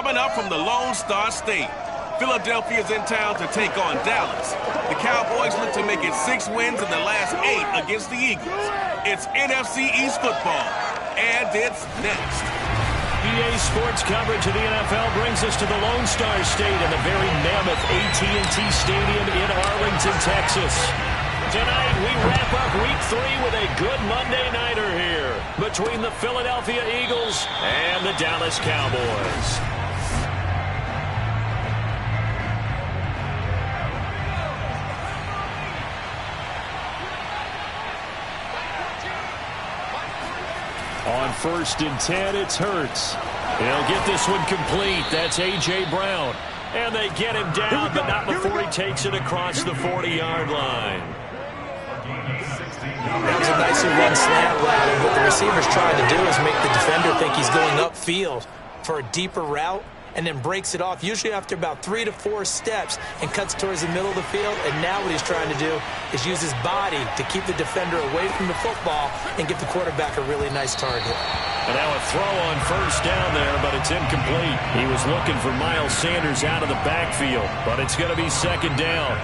Coming up from the Lone Star State, Philadelphia's in town to take on Dallas. The Cowboys look to make it 6 wins in the last 8 against the Eagles. It's NFC East football, and it's next. EA Sports coverage of the NFL brings us to the Lone Star State and the very mammoth AT&T Stadium in Arlington, Texas. Tonight, we wrap up Week 3 with a good Monday nighter here between the Philadelphia Eagles and the Dallas Cowboys. On 1st and 10, it's Hurts. He'll get this one complete. That's A.J. Brown. And they get him down, but not before he takes it across the 40-yard line. That was a nicely run slant route, and what the receiver's trying to do is make the defender think he's going upfield for a deeper route, and then breaks it off, usually after about 3 to 4 steps, and cuts towards the middle of the field. And now what he's trying to do is use his body to keep the defender away from the football and give the quarterback a really nice target. And now a throw on 1st down there, but it's incomplete. He was looking for Miles Sanders out of the backfield, but it's going to be 2nd down.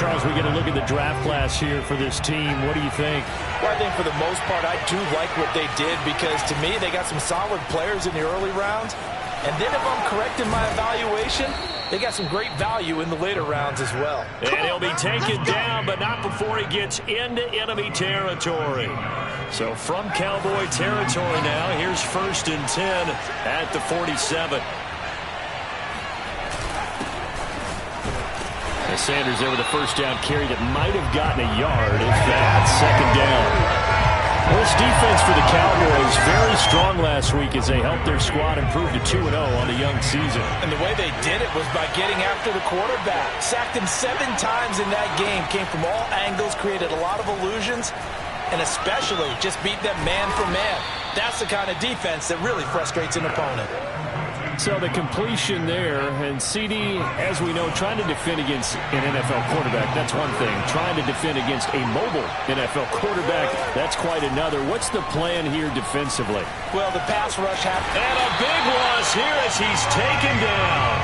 Charles, we get a look at the draft class here for this team. What do you think? Well, I think for the most part, I do like what they did, because to me, they got some solid players in the early rounds. And then if I'm correct in my evaluation, they got some great value in the later rounds as well. And he'll be taken down, but not before he gets into enemy territory. So from Cowboy territory now, here's 1st and 10 at the 47. And Sanders there with a 1st down carry that might have gotten a yard, if that. 2nd down. Well, this defense for the Cowboys very strong last week as they helped their squad improve to 2-0 on the young season. And the way they did it was by getting after the quarterback. Sacked him 7 times in that game. Came from all angles, created a lot of illusions, and especially just beat them man for man. That's the kind of defense that really frustrates an opponent. So the completion there, and CD, as we know, trying to defend against an NFL quarterback, that's one thing. Trying to defend against a mobile NFL quarterback, that's quite another. What's the plan here defensively? Well, the pass rush happened. And a big loss here as he's taken down.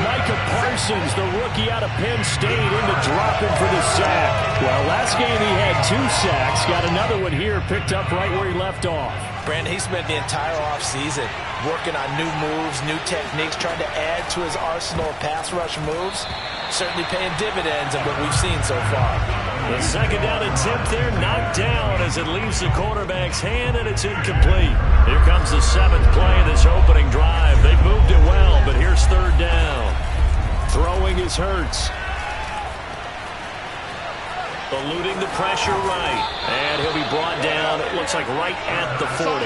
Micah Parsons, the rookie out of Penn State, in to drop him for the sack. Well, last game he had 2 sacks. Got another one here, picked up right where he left off. Brandon, he spent the entire offseason working on new moves, new techniques, trying to add to his arsenal of pass rush moves. Certainly paying dividends of what we've seen so far. The 2nd down attempt there knocked down as it leaves the quarterback's hand, and it's incomplete. Here comes the 7th play of this opening drive. They moved it well, but here's 3rd down. Throwing is Hurts. Eluding the pressure right. And he'll be brought down, it looks like right at the 40.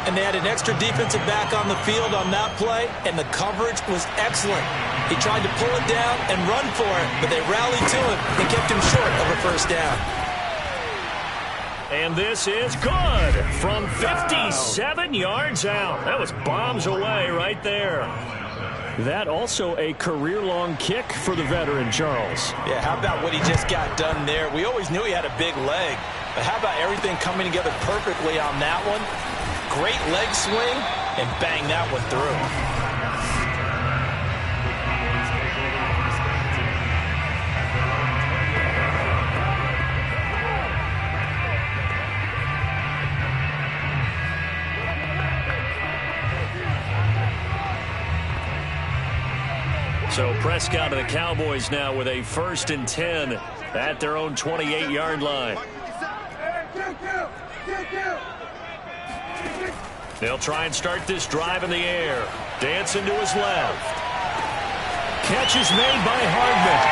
And they had an extra defensive back on the field on that play, and the coverage was excellent. He tried to pull it down and run for it, but they rallied to him and kept him short of a 1st down. And this is good from 57 yards out. That was bombs away right there. That also a career-long kick for the veteran, Charles. Yeah, how about what he just got done there? We always knew he had a big leg, but how about everything coming together perfectly on that one? Great leg swing, and bang that one through. So Prescott and the Cowboys now with a 1st and 10 at their own 28-yard line. They'll try and start this drive in the air. Dancing to his left. Catch is made by Hardman.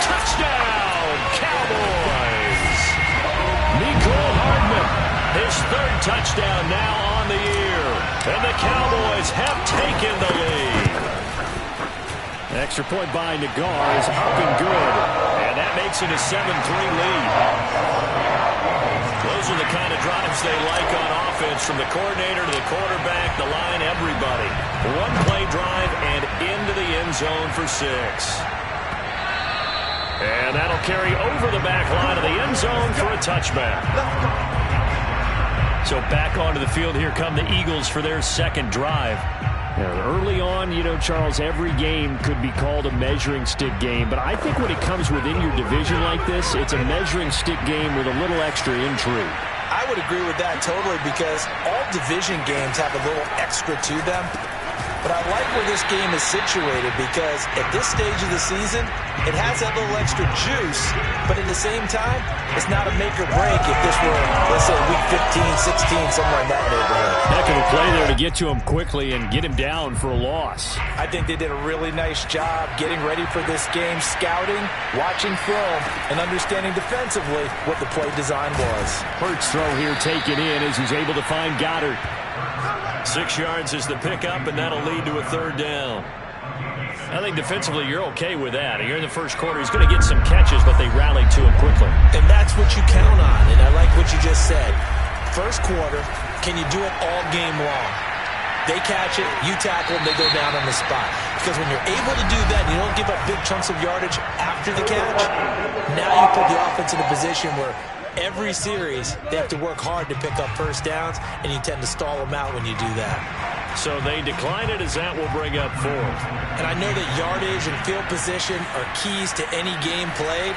Touchdown, Cowboys! Mecole Hardman, his 3rd touchdown now on the year. And the Cowboys have taken the lead. Extra point by Nagar is up and good. And that makes it a 7-3 lead. Those are the kind of drives they like on offense, from the coordinator to the quarterback, the line, everybody. 1-play drive and into the end zone for 6. And that'll carry over the back line of the end zone for a touchback. So back onto the field, here come the Eagles for their second drive. Early on, Charles, every game could be called a measuring stick game. But I think when it comes within your division like this, it's a measuring stick game with a little extra intrigue. I would agree with that totally because all division games have a little extra to them. But I like where this game is situated because at this stage of the season, it has that little extra juice, but at the same time, it's not a make or break if this were, let's say, week 15, 16, somewhere in that neighborhood. Heck of a play there to get to him quickly and get him down for a loss. I think they did a really nice job getting ready for this game, scouting, watching film, and understanding defensively what the play design was. Hurts throw here taken in as he's able to find Goddard. 6 yards is the pickup, and that'll lead to a third down. I think defensively you're okay with that. Here in the first quarter, he's going to get some catches, but they rallied to him quickly. And that's what you count on, and I like what you just said. First quarter, can you do it all game long? They catch it, you tackle them, they go down on the spot. Because when you're able to do that, and you don't give up big chunks of yardage after the catch, now you put the offense in a position where every series, they have to work hard to pick up first downs, and you tend to stall them out when you do that. So they decline it as that will bring up fourth. And I know that yardage and field position are keys to any game played,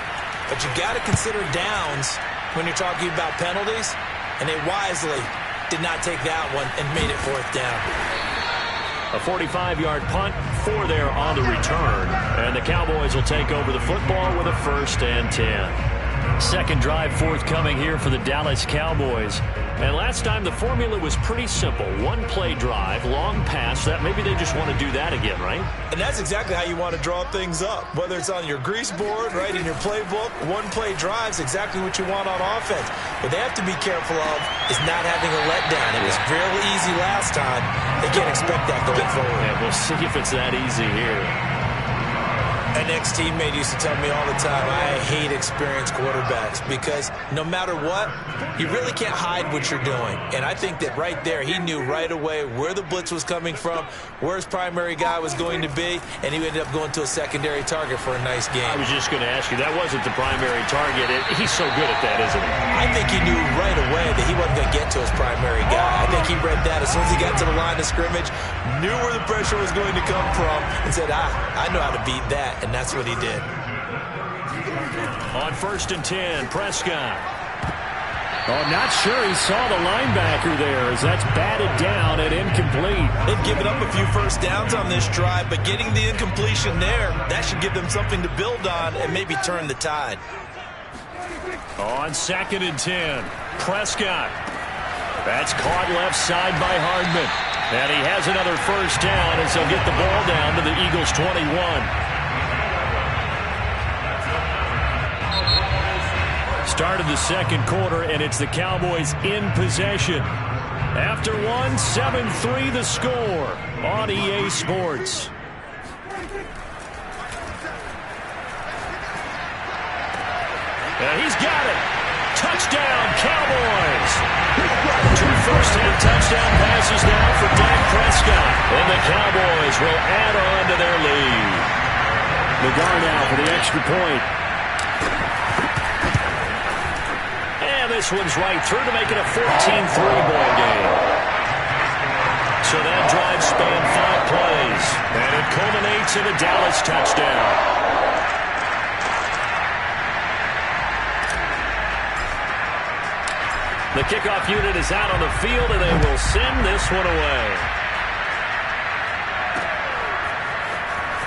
but you got to consider downs when you're talking about penalties, and they wisely did not take that one and made it fourth down. A 45-yard punt, 4 there on the return, and the Cowboys will take over the football with a 1st and 10. Second drive forthcoming here for the Dallas Cowboys. And last time the formula was pretty simple. One play drive, long pass. That maybe they just want to do that again, right? And that's exactly how you want to draw things up. Whether it's on your grease board, right, in your playbook, one play drive is exactly what you want on offense. What they have to be careful of is not having a letdown. It was real easy last time. They can't expect that going forward. Yeah, we'll see if it's that easy here. An ex-teammate used to tell me all the time, I hate experienced quarterbacks because no matter what, you really can't hide what you're doing. And I think that right there, he knew right away where the blitz was coming from, where his primary guy was going to be, and he ended up going to a secondary target for a nice game. I was just going to ask you, that wasn't the primary target. He's so good at that, isn't he? I think he knew right away that he wasn't going to get to his primary guy. I think he read that as soon as he got to the line of scrimmage, knew where the pressure was going to come from, and said, I know how to beat that. And that's what he did. On 1st and 10, Prescott. Oh, not sure he saw the linebacker there as that's batted down and incomplete. They've given up a few first downs on this drive, but getting the incompletion there, that should give them something to build on and maybe turn the tide. On 2nd and 10, Prescott. That's caught left side by Hardman. And he has another first down as they'll get the ball down to the Eagles' 21. Start of the second quarter, and it's the Cowboys in possession. After one, 7-3 the score on EA Sports. And he's got it. Touchdown, Cowboys. 2 first-half touchdown passes now for Dak Prescott. And the Cowboys will add on to their lead. Lagar now for the extra point. And this one's right through to make it a 14-3 ball game. So that drive spanned 5 plays. And it culminates in a Dallas touchdown. The kickoff unit is out on the field, and they will send this one away.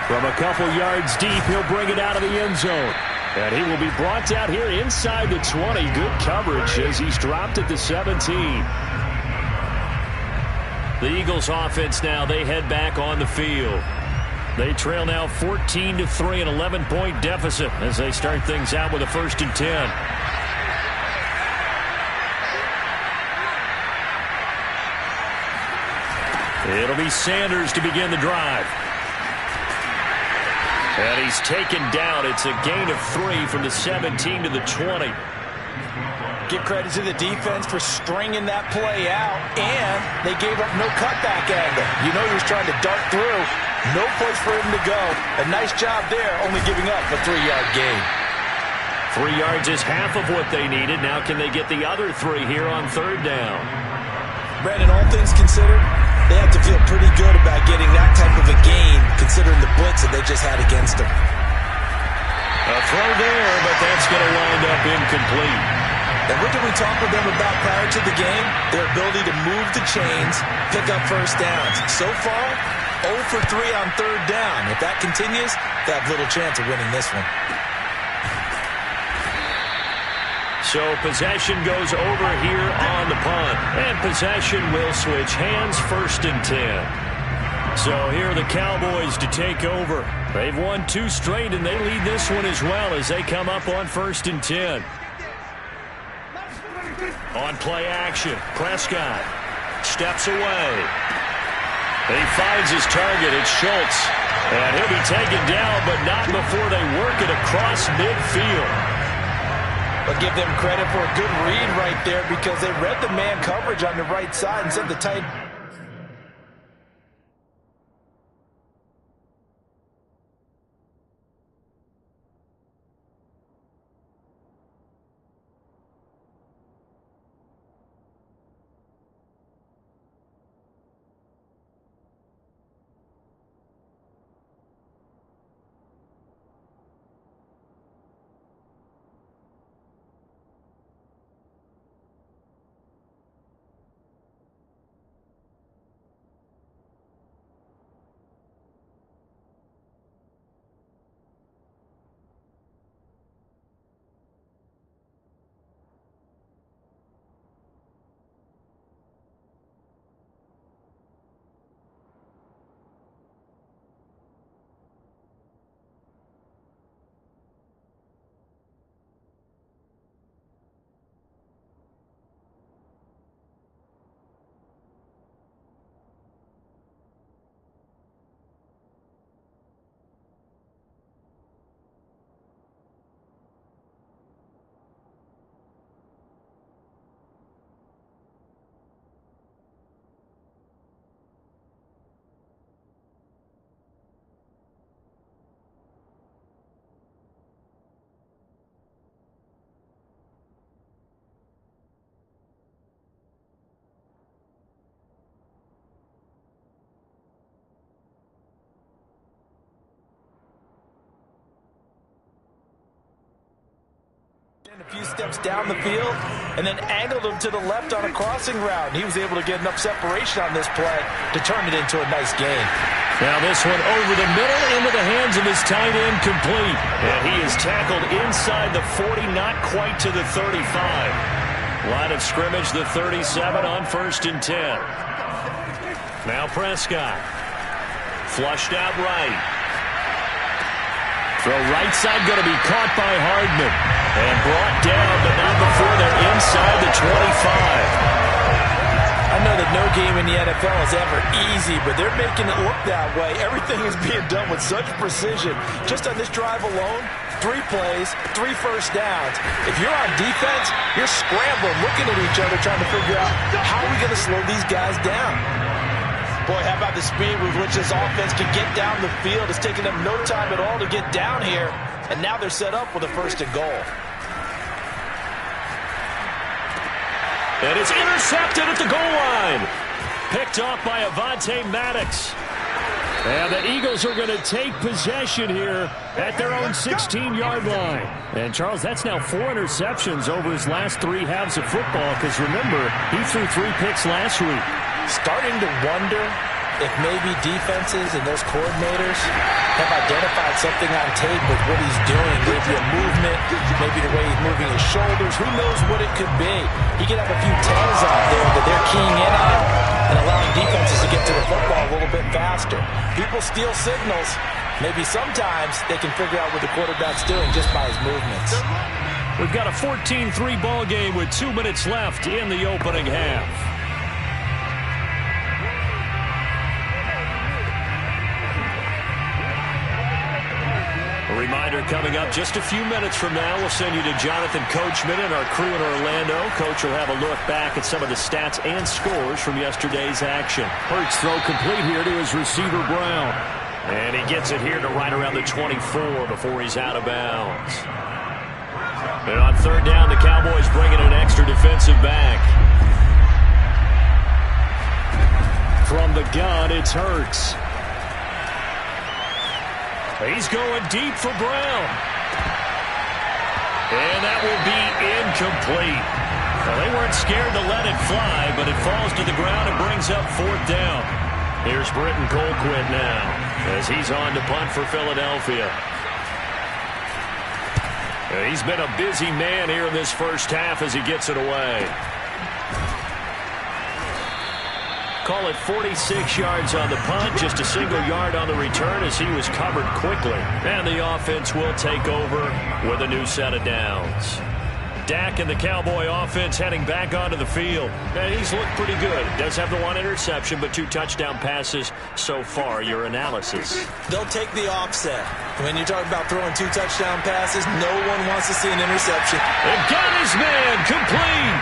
From a couple yards deep, he'll bring it out of the end zone. And he will be brought down here inside the 20. Good coverage as he's dropped at the 17. The Eagles offense now, they head back on the field. They trail now 14-3, an 11-point deficit as they start things out with a 1st and 10. It'll be Sanders to begin the drive. And he's taken down. It's a gain of 3 from the 17 to the 20. Give credit to the defense for stringing that play out, and they gave up no cutback angle. You know he was trying to dart through. No place for him to go. A nice job there, only giving up a 3-yard gain. 3 yards is half of what they needed. Now can they get the other 3 here on 3rd down? Brandon, all things considered, they have to feel pretty good about getting that type of a gain, considering the blitz that they just had against them. A throw there, but that's going to wind up incomplete. And what did we talk with them about prior to the game? Their ability to move the chains, pick up first downs. So far, 0 for 3 on 3rd down. If that continues, they have little chance of winning this one. So possession goes over here on the punt. And possession will switch hands, 1st and 10. So here are the Cowboys to take over. They've won 2 straight, and they lead this one as well as they come up on 1st and 10. On play action, Prescott steps away. He finds his target. It's Schultz. And he'll be taken down, but not before they work it across midfield. But give them credit for a good read right there because they read the man coverage on the right side and sent the tight. A few steps down the field and then angled him to the left on a crossing route. He was able to get enough separation on this play to turn it into a nice gain. Now this one over the middle into the hands of his tight end, complete. And he is tackled inside the 40, not quite to the 35. Line of scrimmage, the 37 on 1st and 10. Now Prescott. Flushed out right. Throw right side going to be caught by Hardman. And brought down, but not before they're inside the 25. I know that no game in the NFL is ever easy, but they're making it look that way. Everything is being done with such precision. Just on this drive alone, 3 plays, 3 first downs. If you're on defense, you're scrambling, looking at each other, trying to figure out how are we going to slow these guys down. Boy, how about the speed with which this offense can get down the field? It's taking them no time at all to get down here, and now they're set up with a 1st and goal. And it's intercepted at the goal line. Picked off by Avonte Maddox. And the Eagles are going to take possession here at their own 16-yard line. And, Charles, that's now 4 interceptions over his last 3 halves of football because, remember, he threw 3 picks last week. Starting to wonder if maybe defenses and those coordinators have identified something on tape with what he's doing. Maybe a movement, maybe the way he's moving his shoulders. Who knows what it could be? He could have a few tells out there that they're keying in on and allowing defenses to get to the football a little bit faster. People steal signals. Maybe sometimes they can figure out what the quarterback's doing just by his movements. We've got a 14-3 ball game with 2 minutes left in the opening half. A reminder coming up just a few minutes from now, we'll send you to Jonathan Coachman and our crew in Orlando. Coach will have a look back at some of the stats and scores from yesterday's action. Hurts throw complete here to his receiver, Brown. And he gets it here to right around the 24 before he's out of bounds. And on third down, the Cowboys bring in an extra defensive back. From the gun, it's Hurts. He's going deep for Brown. And that will be incomplete. Well, they weren't scared to let it fly, but it falls to the ground and brings up fourth down. Here's Britton Colquitt now as he's on to punt for Philadelphia. He's been a busy man here in this first half as he gets it away. Call it 46 yards on the punt, just a single yard on the return as he was covered quickly. And the offense will take over with a new set of downs. Dak and the Cowboy offense heading back onto the field. And he's looked pretty good. Does have the one interception, but 2 touchdown passes so far. Your analysis? They'll take the offset. When you're talking about throwing 2 touchdown passes, no one wants to see an interception. And got his man complete.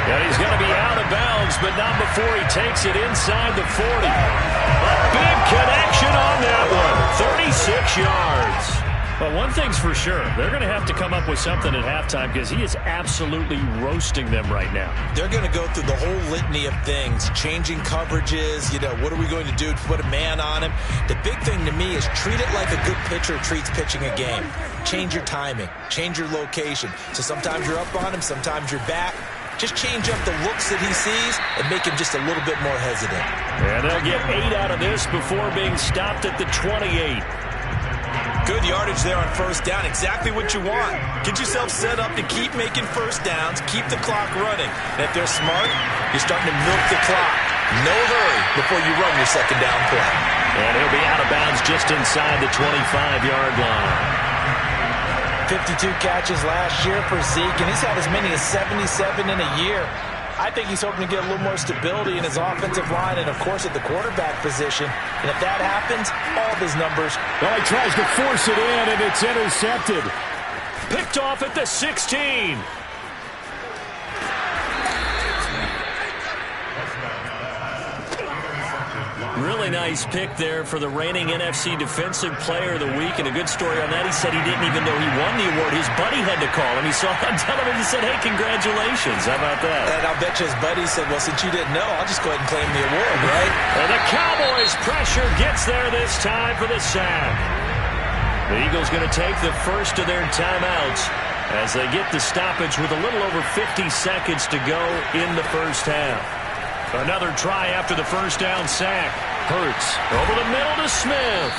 And he's going to be out of bounds, but not before he takes it inside the 40. A big connection on that one. 36 yards. But one thing's for sure, they're going to have to come up with something at halftime because he is absolutely roasting them right now. They're going to go through the whole litany of things, changing coverages, what are we going to do to put a man on him? The big thing to me is treat it like a good pitcher treats pitching a game. Change your timing, change your location. So sometimes you're up on him, sometimes you're back. Just change up the looks that he sees and make him just a little bit more hesitant. And they'll get 8 out of this before being stopped at the 28. Good yardage there on first down. Exactly what you want. Get yourself set up to keep making first downs, keep the clock running. And if they're smart, you're starting to milk the clock. No hurry before you run your second down play. And he'll be out of bounds just inside the 25-yard line. 52 catches last year for Zeke, and he's had as many as 77 in a year. I think he's hoping to get a little more stability in his offensive line and, of course, at the quarterback position. And if that happens, all of his numbers. Well, he tries to force it in, and it's intercepted. Picked off at the 16. Really nice pick there for the reigning NFC Defensive Player of the Week. And a good story on that, he said he didn't even know he won the award. His buddy had to call him. He saw it on television and said, hey, congratulations. How about that? And I'll bet you his buddy said, well, since you didn't know, I'll just go ahead and claim the award, right? And the Cowboys' pressure gets there this time for the sack. The Eagles going to take the first of their timeouts as they get the stoppage with a little over 50 seconds to go in the first half. Another try after the first down sack. Hurts over the middle to Smith.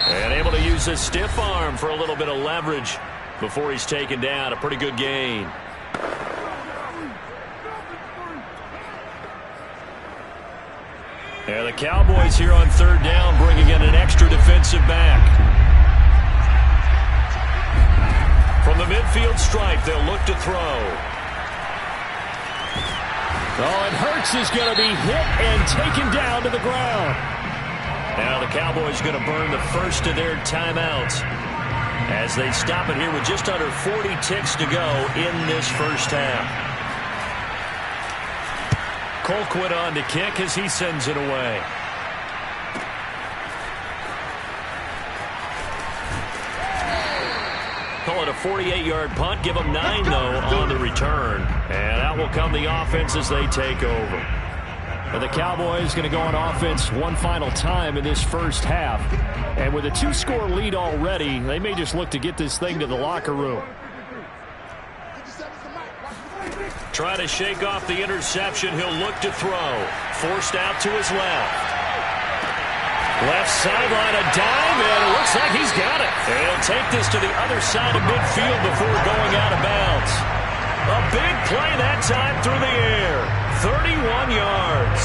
And able to use his stiff arm for a little bit of leverage before he's taken down. A pretty good gain. And the Cowboys here on third down bringing in an extra defensive back. From the midfield stripe, they'll look to throw. Oh, and Hurts is going to be hit and taken down to the ground. Now the Cowboys going to burn the first of their timeouts as they stop it here with just under 40 ticks to go in this first half. Colquitt on to kick as he sends it away. Call it a 48-yard punt. Give them 9, though, on the return. And out will come the offense as they take over. And the Cowboys going to go on offense one final time in this first half. And with a 2-score lead already, they may just look to get this thing to the locker room. Try to shake off the interception. He'll look to throw. Forced out to his left. Left sideline, a dive, and it looks like he's got it. And he'll take this to the other side of midfield before going out of bounds. A big play that time through the air. 31 yards.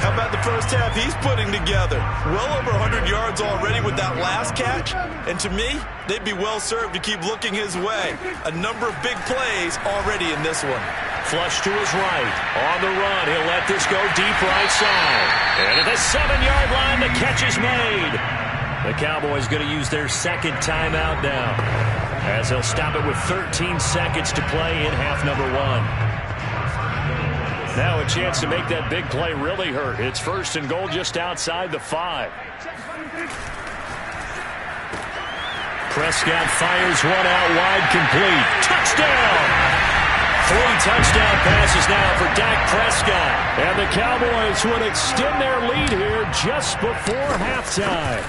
How about the first half he's putting together? Well over 100 yards already with that last catch. And to me, they'd be well served to keep looking his way. A number of big plays already in this one. Flush to his right. On the run, he'll let this go deep right side. And at the 7-yard line, the catch is made. The Cowboys going to use their second timeout now, as they'll stop it with 13 seconds to play in half number 1. Now a chance to make that big play really hurt. It's first and goal just outside the 5. Prescott fires one out wide, complete. Touchdown! 3 touchdown passes now for Dak Prescott. And the Cowboys would extend their lead here just before halftime.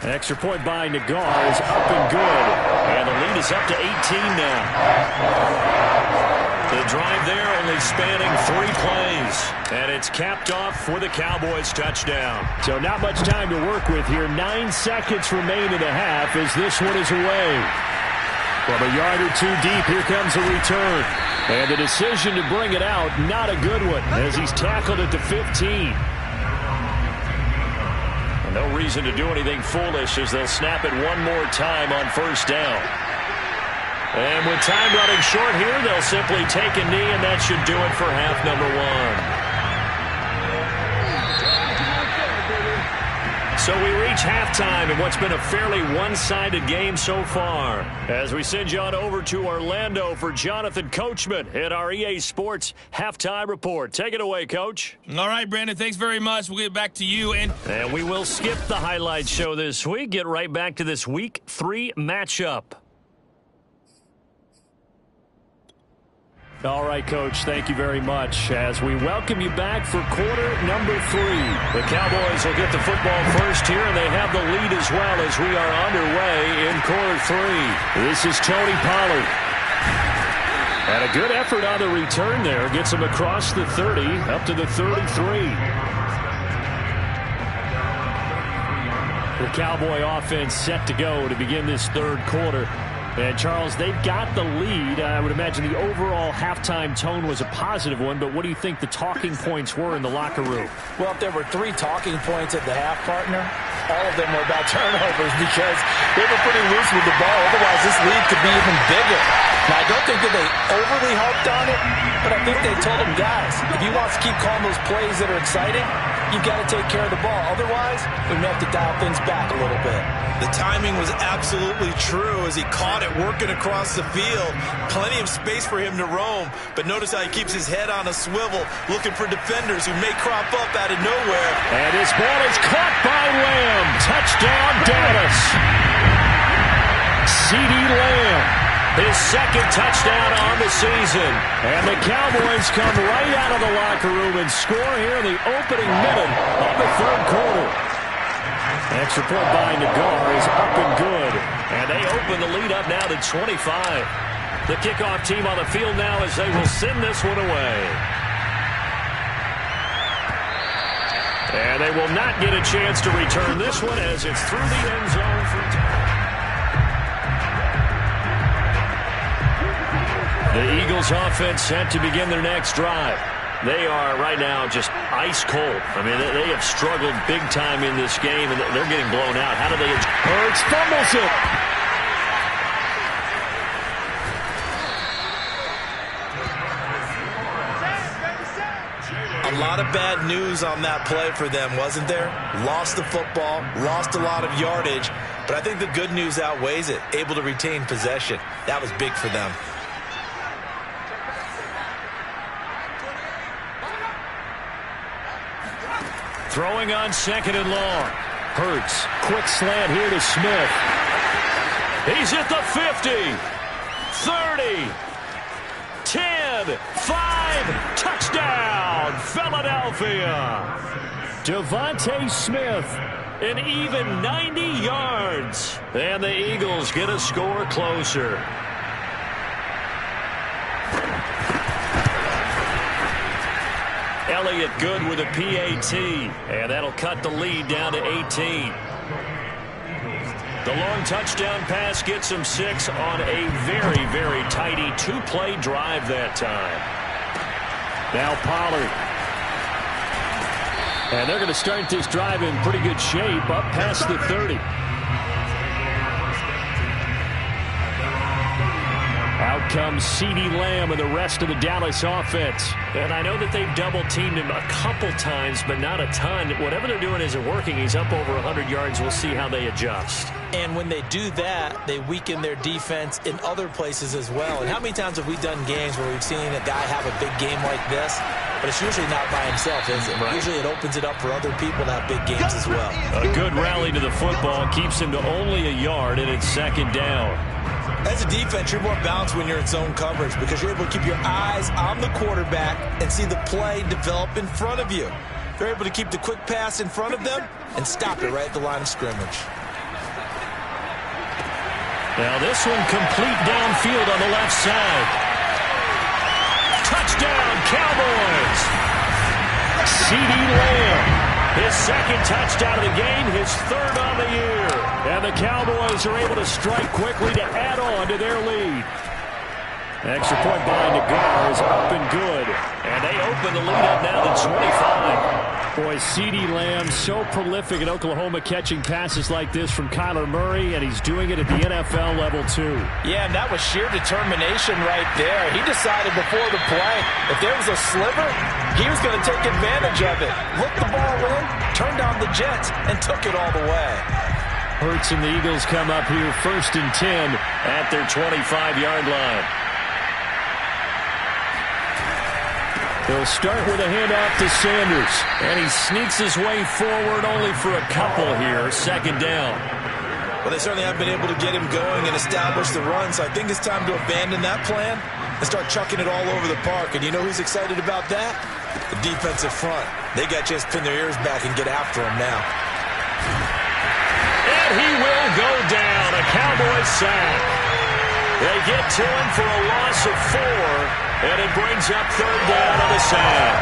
An extra point by Nagar is up and good. And the lead is up to 18 now. The drive there only spanning 3 plays. And it's capped off for the Cowboys touchdown. So not much time to work with here. 9 seconds remain in the half as this one is away. From a yard or 2 deep, here comes a return. And the decision to bring it out, not a good one, as he's tackled at the 15. No reason to do anything foolish as they'll snap it one more time on first down. And with time running short here, they'll simply take a knee, and that should do it for half number 1. So we reach halftime in what's been a fairly one-sided game so far. As we send you on over to Orlando for Jonathan Coachman at our EA Sports Halftime Report. Take it away, Coach. All right, Brandon, thanks very much. We'll get back to you. And we will skip the highlight show this week. Get right back to this Week 3 matchup. All right, Coach, thank you very much. As we welcome you back for quarter number 3. The Cowboys will get the football first here, and they have the lead as well as we are underway in quarter 3. This is Tony Pollard. And a good effort on the return there. Gets him across the 30, up to the 33. The Cowboy offense set to go to begin this third quarter. And, Charles, they've got the lead. I would imagine the overall halftime tone was a positive one, but what do you think the talking points were in the locker room? Well, if there were 3 talking points at the half, partner, all of them were about turnovers because they were pretty loose with the ball. Otherwise, this lead could be even bigger. Now, I don't think that they overly harped on it, but I think they told them, guys, if you want to keep calling those plays that are exciting, you've got to take care of the ball. Otherwise, we may have to dial things back a little bit. The timing was absolutely true as he caught it working across the field. Plenty of space for him to roam, but notice how he keeps his head on a swivel, looking for defenders who may crop up out of nowhere. And his ball is caught by Lamb. Touchdown, Dallas. CeeDee Lamb, his second touchdown on the season. And the Cowboys come right out of the locker room and score here in the opening minute of the third quarter. Extra point by Nagar is up and good. And they open the lead up now to 25. The kickoff team on the field now as they will send this one away. And they will not get a chance to return this one as it's through the end zone for the Eagles offense set to begin their next drive. They are right now just ice cold. I mean, they have struggled big time in this game, and they're getting blown out. How do they... Hurts fumbles it. A lot of bad news on that play for them, wasn't there? Lost the football, lost a lot of yardage, but I think the good news outweighs it. Able to retain possession. That was big for them. Throwing on second and long. Hurts. Quick slant here to Smith. He's at the 50. 30. 10. 5. Touchdown. Philadelphia. Devontae Smith. An even 90 yards. And the Eagles get a score closer. Elliott good with a PAT, and that'll cut the lead down to 18. The long touchdown pass gets him 6 on a very, very tidy 2-play drive that time. Now Pollard. And they're going to start this drive in pretty good shape, up past the 30. Out comes CeeDee Lamb and the rest of the Dallas offense. And I know that they've double-teamed him a couple times, but not a ton. Whatever they're doing isn't working. He's up over 100 yards. We'll see how they adjust. And when they do that, they weaken their defense in other places as well. And how many times have we done games where we've seen a guy have a big game like this, but it's usually not by himself, is it? Right. Usually it opens it up for other people to have big games as well. A good rally to the football keeps him to only a yard, and it's second down. As a defense, you're more balanced when you're in zone coverage because you're able to keep your eyes on the quarterback and see the play develop in front of you. They're able to keep the quick pass in front of them and stop it right at the line of scrimmage. Now this one complete downfield on the left side. Touchdown, Cowboys! CeeDee Lamb, his second touchdown of the game, his third on the year. And the Cowboys are able to strike quickly to add on to their lead. Extra point by Nagar is up and good. And they open the lead up now to 25. Boy, CeeDee Lamb so prolific in Oklahoma catching passes like this from Kyler Murray, and he's doing it at the NFL level too. Yeah, and that was sheer determination right there. He decided before the play, if there was a sliver, he was going to take advantage of it. Looked the ball in, turned on the Jets, and took it all the way. Hurts and the Eagles come up here 1st and 10 at their 25-yard line. He'll start with a handoff to Sanders. And he sneaks his way forward only for a couple here. Second down. Well, they certainly haven't been able to get him going and establish the run, so I think it's time to abandon that plan and start chucking it all over the park. And you know who's excited about that? The defensive front. They got a chance to pin their ears back and get after him now. And he will go down. A Cowboys sack. They get to him for a loss of 4. And it brings up third down on the sack.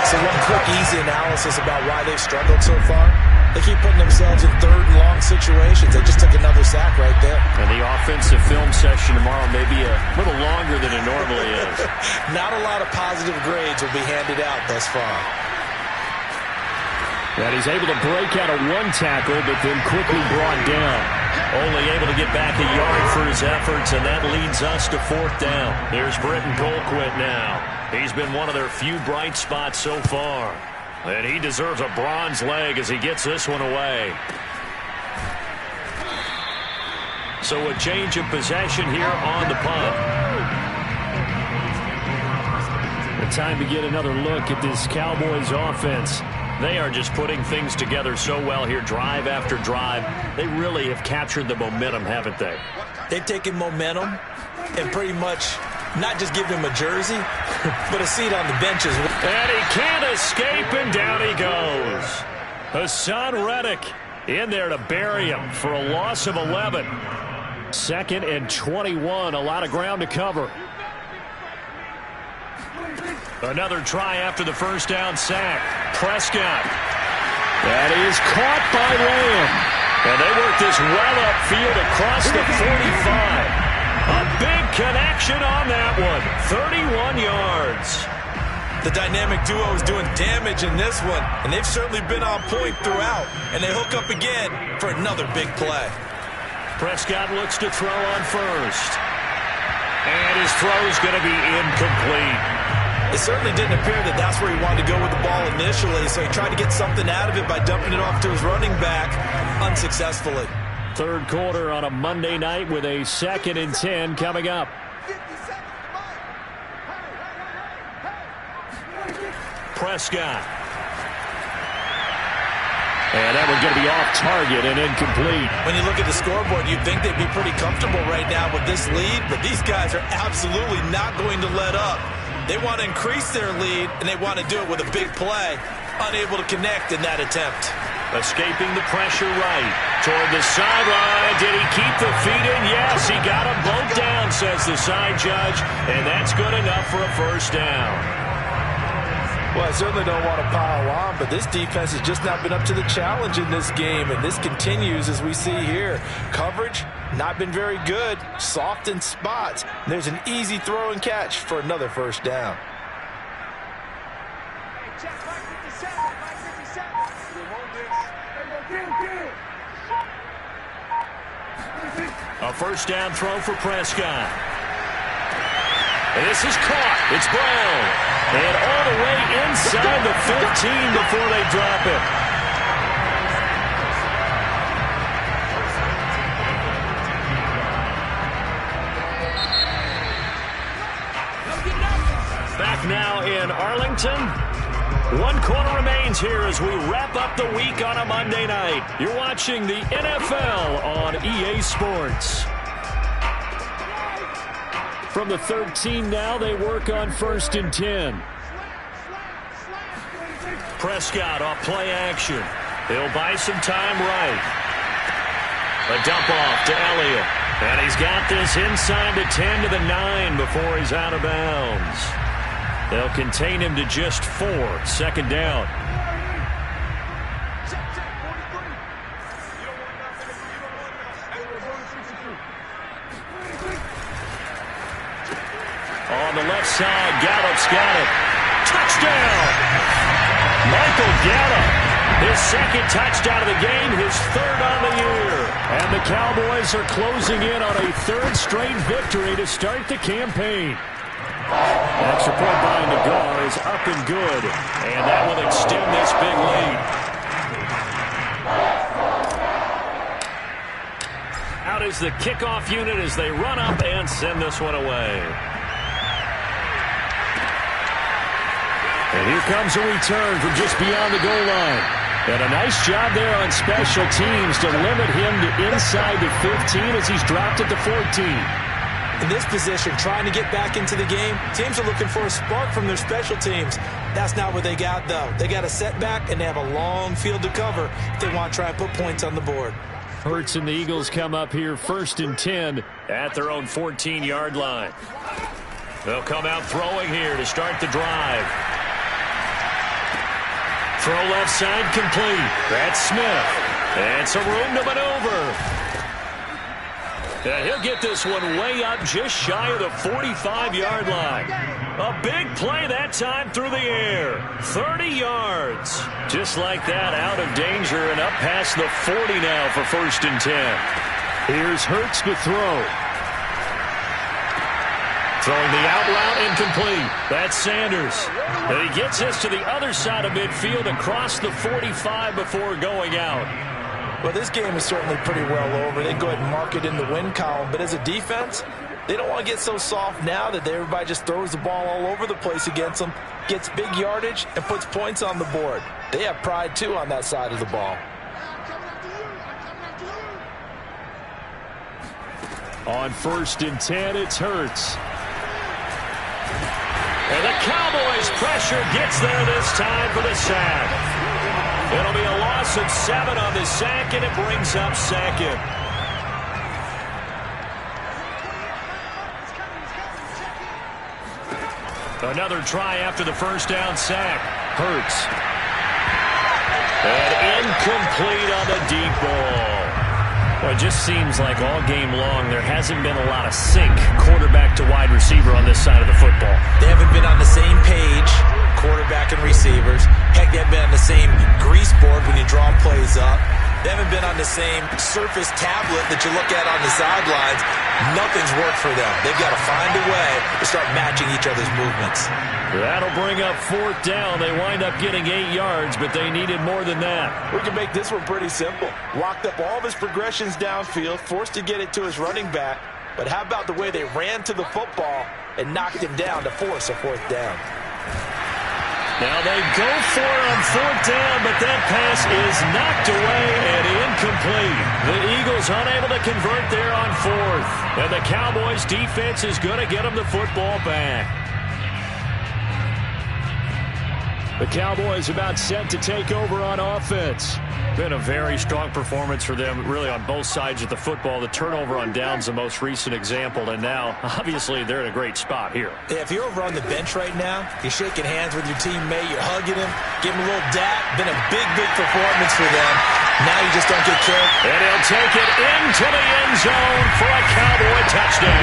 So one quick, easy analysis about why they've struggled so far. They keep putting themselves in third and long situations. They just took another sack right there. And the offensive film session tomorrow may be a little longer than it normally is. Not a lot of positive grades will be handed out thus far. And he's able to break out of one tackle, but then quickly brought down. Only able to get back a yard for his efforts, and that leads us to fourth down. Here's Britton Colquitt now. He's been one of their few bright spots so far. And he deserves a bronze leg as he gets this one away. So a change of possession here on the punt. The time to get another look at this Cowboys offense. They are just putting things together so well here, drive after drive. They really have captured the momentum, haven't they? They've taken momentum and pretty much not just given him a jersey, but a seat on the benches. And he can't escape, and down he goes. Hassan Reddick in there to bury him for a loss of 11. 2nd and 21, a lot of ground to cover. Another try after the first down sack. Prescott. That is caught by Lamb. And they work this well upfield across the 45. A big connection on that one. 31 yards. The dynamic duo is doing damage in this one, and they've certainly been on point throughout. And they hook up again for another big play. Prescott looks to throw on first. And his throw is going to be incomplete. It certainly didn't appear that that's where he wanted to go with the ball initially, so he tried to get something out of it by dumping it off to his running back unsuccessfully. Third quarter on a Monday night with a 2nd and 10 coming up. Prescott. And that one's going to be off target and incomplete. When you look at the scoreboard, you'd think they'd be pretty comfortable right now with this lead, but these guys are absolutely not going to let up. They want to increase their lead, and they want to do it with a big play. Unable to connect in that attempt. Escaping the pressure right. Toward the sideline. Did he keep the feet in? Yes, he got them both down, says the side judge. And that's good enough for a first down. Well, I certainly don't want to pile on, but this defense has just not been up to the challenge in this game, and this continues as we see here. Coverage, not been very good, soft in spots. And there's an easy throw and catch for another first down. A first down throw for Prescott. And this is caught. It's Brown. And all the way inside the 15 before they drop it. Back now in Arlington. 1 quarter remains here as we wrap up the week on a Monday night. You're watching the NFL on EA Sports. From the 13 now, they work on 1st and 10. Prescott off play action. He'll buy some time right. A dump off to Elliott. And he's got this inside the 10 to the 9 before he's out of bounds. They'll contain him to just 4. 2nd down. On the left side, Gallup's got it. Touchdown! Michael Gallup. His 2nd touchdown of the game, his 3rd on the year. And the Cowboys are closing in on a 3rd straight victory to start the campaign. Extra point by Nagar is up and good. And that will extend this big lead. Out is the kickoff unit as they run up and send this one away. And here comes a return from just beyond the goal line. And a nice job there on special teams to limit him to inside the 15 as he's dropped at the 14. In this position, trying to get back into the game, teams are looking for a spark from their special teams. That's not what they got, though. They got a setback, and they have a long field to cover if they want to try and put points on the board. Hurts and the Eagles come up here 1st and 10 at their own 14-yard line. They'll come out throwing here to start the drive. Throw left side complete. That's Smith. And some room to maneuver. And he'll get this one way up just shy of the 45-yard line. A big play that time through the air. 30 yards. Just like that, out of danger and up past the 40 now for 1st and 10. Here's Hurts to throw. Throwing the out route incomplete. That's Sanders. And he gets this to the other side of midfield across the 45 before going out. Well, this game is certainly pretty well over. They go ahead and mark it in the win column. But as a defense, they don't want to get so soft now that everybody just throws the ball all over the place against them, gets big yardage, and puts points on the board. They have pride, too, on that side of the ball. On 1st and 10, it's Hurts. And the Cowboys' pressure gets there this time for the sack. It'll be a loss of 7 on the sack, and it brings up 2nd. Another try after the 1st down sack. Hurts. And incomplete on the deep ball. Well, it just seems like all game long there hasn't been a lot of sync quarterback to wide receiver on this side of the football. They haven't been on the same page, quarterback and receivers. Heck, they haven't been on the same grease board when you draw plays up. They haven't been on the same surface tablet that you look at on the sidelines. Nothing's worked for them. They've got to find a way to start matching each other's movements. That'll bring up 4th down. They wind up getting 8 yards, but they needed more than that. We can make this one pretty simple. Locked up all of his progressions downfield, forced to get it to his running back. But how about the way they ran to the football and knocked him down to force a 4th down? Now they go for it on 4th down, but that pass is knocked away and incomplete. The Eagles unable to convert there on 4th. And the Cowboys defense is going to get them the football back. The Cowboys about set to take over on offense. Been a very strong performance for them, really, on both sides of the football. The turnover on downs, the most recent example, and now, obviously, they're in a great spot here. Yeah, if you're over on the bench right now, you're shaking hands with your teammate, you're hugging him, give him a little dap. Been a big, big performance for them. Now you just don't get killed. And he'll take it into the end zone for a Cowboy touchdown.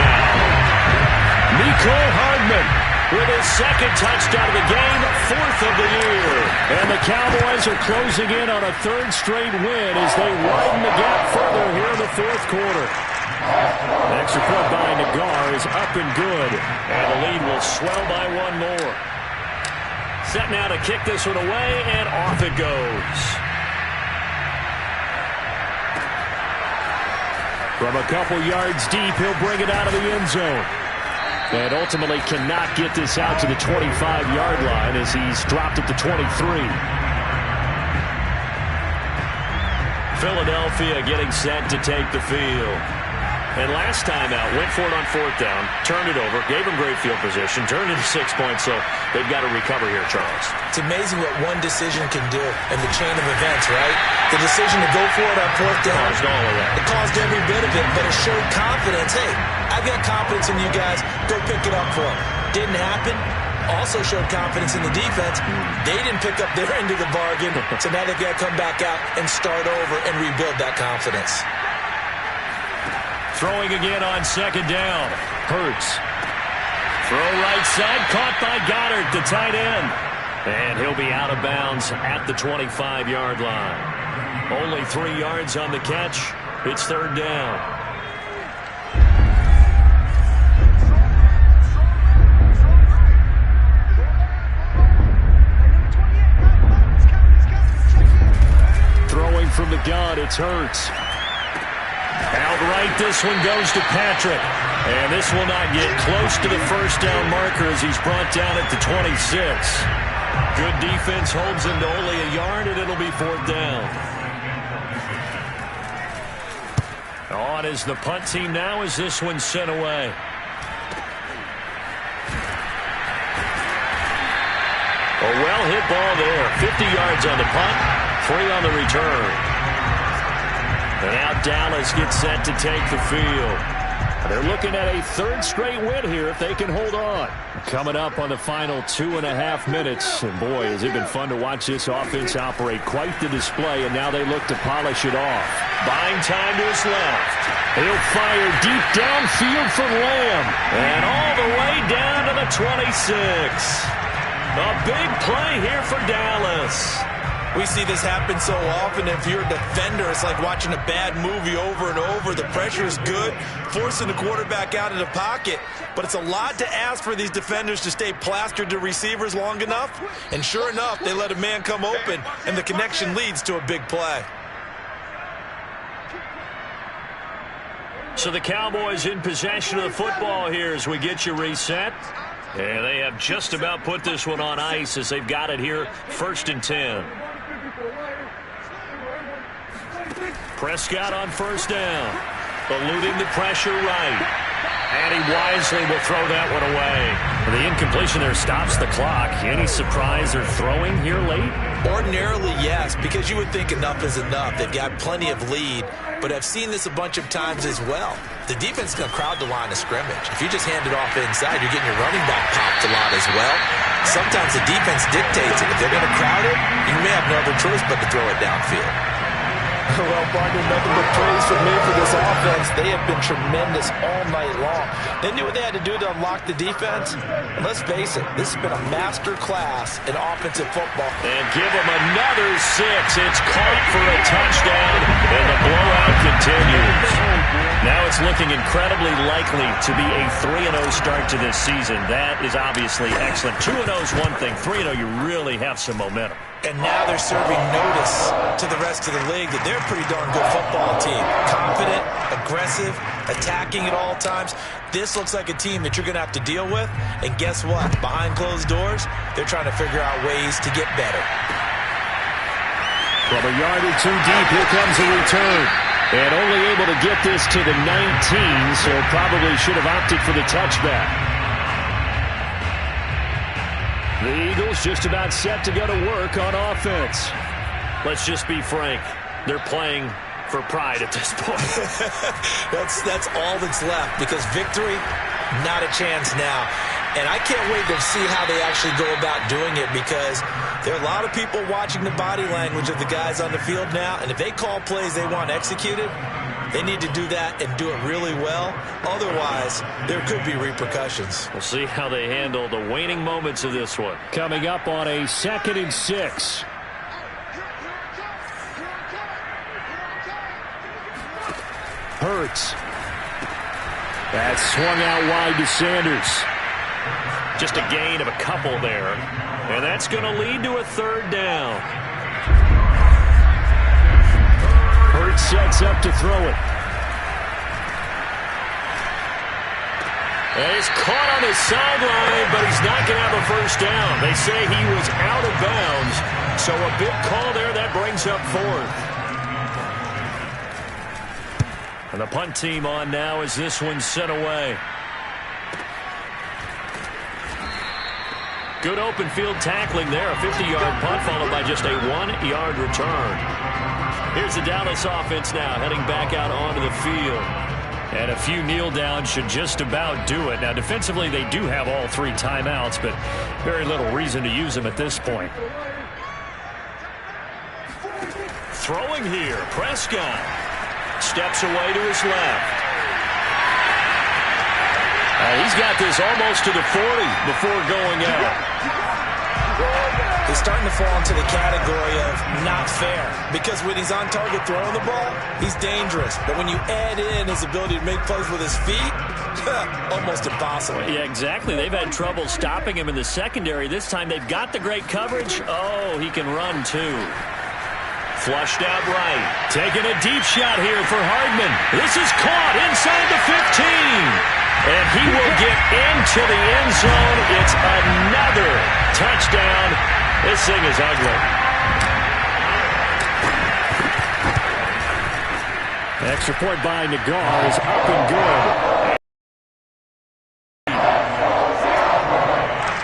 Mecole Hardman with his 2nd touchdown of the game, 4th of the year. And the Cowboys are closing in on a 3rd straight win as they widen the gap further here in the 4th quarter. The extra point by Nagar is up and good, and the lead will swell by 1 more. Set now to kick this one away, and off it goes. From a couple yards deep, he'll bring it out of the end zone. And ultimately cannot get this out to the 25-yard line as he's dropped at the 23. Philadelphia getting set to take the field. And last time out, went for it on 4th down, turned it over, gave him great field position, turned into 6 points, so they've got to recover here, Charles. It's amazing what one decision can do in the chain of events, right? The decision to go for it on 4th down. Caused all of that. It caused every bit of it, but it showed confidence. Hey, I've got confidence in you guys. Go pick it up for them. Didn't happen. Also showed confidence in the defense. They didn't pick up their end of the bargain, so now they've got to come back out and start over and rebuild that confidence. Throwing again on 2nd down. Hurts. Throw right side, caught by Goddard, the tight end. And he'll be out of bounds at the 25-yard line. Only 3 yards on the catch. It's 3rd down. Throwing from the gun, it's Hurts. Outright, this one goes to Patrick. And this will not get close to the 1st down marker as he's brought down at the 26. Good defense holds him to only a yard, and it'll be 4th down. On is the punt team now as this one's sent away. A well-hit ball there. 50 yards on the punt, 3 on the return. And now Dallas gets set to take the field. They're looking at a 3rd straight win here if they can hold on. Coming up on the final 2.5 minutes. And boy, has it been fun to watch this offense operate. Quite the display, and now they look to polish it off. Buying time to his left. He'll fire deep downfield from Lamb. And all the way down to the 26. A big play here for Dallas. We see this happen so often. If you're a defender, it's like watching a bad movie over and over. The pressure is good, forcing the quarterback out of the pocket. But it's a lot to ask for these defenders to stay plastered to receivers long enough. And sure enough, they let a man come open, and the connection leads to a big play. So the Cowboys in possession of the football here as we get you reset. And they have just about put this one on ice as they've got it here, 1st and 10. Prescott on 1st down. Eluding the pressure right. And he wisely will throw that one away. The incompletion there stops the clock. Any surprise they're throwing here late? Ordinarily, yes, because you would think enough is enough. They've got plenty of lead, but I've seen this a bunch of times as well. The defense is going to crowd the line of scrimmage. If you just hand it off inside, you're getting your running back popped a lot as well. Sometimes the defense dictates it. If they're going to crowd it, you may have no other choice but to throw it downfield. Well, partner, nothing but praise from me for this offense. They have been tremendous all night long. They knew what they had to do to unlock the defense. And let's face it, this has been a master class in offensive football. And give them another 6. It's caught for a touchdown, and the blowout continues. Now it's looking incredibly likely to be a 3-0 start to this season. That is obviously excellent. 2-0 is one thing. 3-0, you really have some momentum. And now they're serving notice to the rest of the league that they're a pretty darn good football team. Confident, aggressive, attacking at all times. This looks like a team that you're going to have to deal with. And guess what? Behind closed doors, they're trying to figure out ways to get better. From a yard or two deep, here comes a return. And only able to get this to the 19, so probably should have opted for the touchback. The Eagles just about set to go to work on offense. Let's just be frank. They're playing for pride at this point. That's all that's left, because victory, not a chance now. And I can't wait to see how they actually go about doing it, because there are a lot of people watching the body language of the guys on the field now, and if they call plays they want executed, they need to do that and do it really well. Otherwise, there could be repercussions. We'll see how they handle the waning moments of this one. Coming up on a 2nd and 6. Hurts. That swung out wide to Sanders. Just a gain of a couple there. And that's going to lead to a 3rd down. Hurts sets up to throw it. And he's caught on the sideline, but he's not going to have a first down. They say he was out of bounds, so a big call there. That brings up fourth. And the punt team on now as this one's sent away. Good open field tackling there. A 50-yard punt followed by just a 1-yard return. Here's the Dallas offense now heading back out onto the field. And a few kneel downs should just about do it. Now, defensively, they do have all 3 timeouts, but very little reason to use them at this point. Throwing here, Prescott. Steps away to his left. He's got this almost to the 40 before going out. He's starting to fall into the category of not fair, because when he's on target throwing the ball, he's dangerous. But when you add in his ability to make plays with his feet, almost impossible. Yeah, exactly. They've had trouble stopping him in the secondary. This time they've got the great coverage. Oh, he can run too. Flushed out right. Taking a deep shot here for Hardman. This is caught inside the 15. And he will get into the end zone. It's another touchdown. This thing is ugly. Extra point by Nagar is up and good.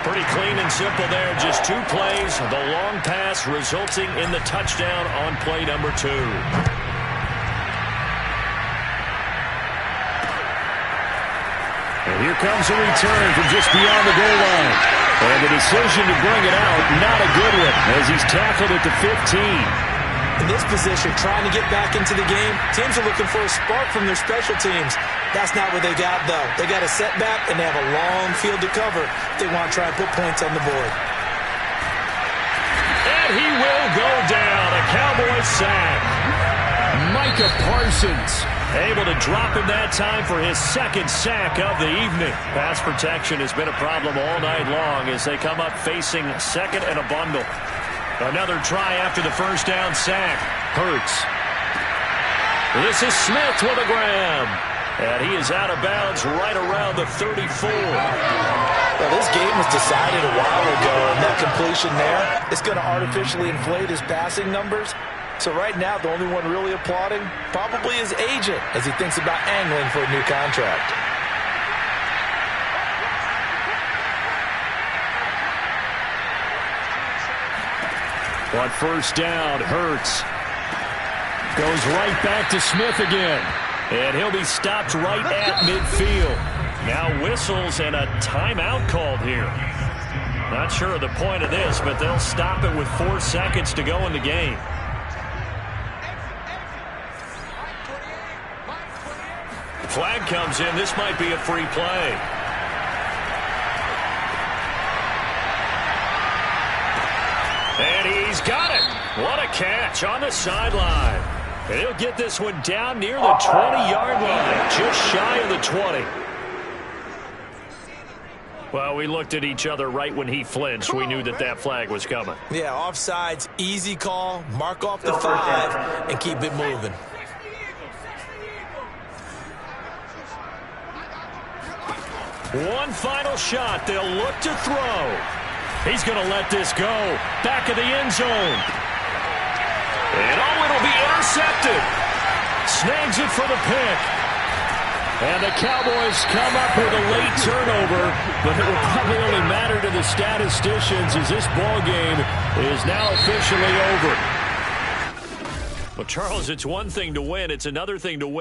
Pretty clean and simple there. Just 2 plays. The long pass resulting in the touchdown on play number 2. And here comes a return from just beyond the goal line. And the decision to bring it out, not a good one, as he's tackled at the 15. In this position, trying to get back into the game, teams are looking for a spark from their special teams. That's not what they got, though. They got a setback, and they have a long field to cover if they want to try and put points on the board. And he will go down. A Cowboys sack. Micah Parsons able to drop him that time for his 2nd sack of the evening. Pass protection has been a problem all night long as they come up facing 2nd and a bundle. Another try after the first down sack. Hurts. This is Smith with a grab. And he is out of bounds right around the 34. Well, this game was decided a while ago, and that completion there is going to artificially inflate his passing numbers. So right now, the only one really applauding probably his agent as he thinks about angling for a new contract. On first down, Hurts goes right back to Smith again. And he'll be stopped right at midfield. Now whistles and a timeout called here. Not sure of the point of this, but they'll stop it with 4 seconds to go in the game. Flag comes in. This might be a free play. And he's got it. What a catch on the sideline. And he'll get this one down near the 20-yard line, just shy of the 20. Well, we looked at each other right when he flinched. We knew that that flag was coming. Yeah, offsides, easy call, mark off the 5, and keep it moving. One final shot. They'll look to throw. He's going to let this go. Back of the end zone. And oh, it'll be intercepted. Snags it for the pick. And the Cowboys come up with a late turnover, but it will probably only matter to the statisticians as this ball game is now officially over. Well, Charles, it's one thing to win. It's another thing to win.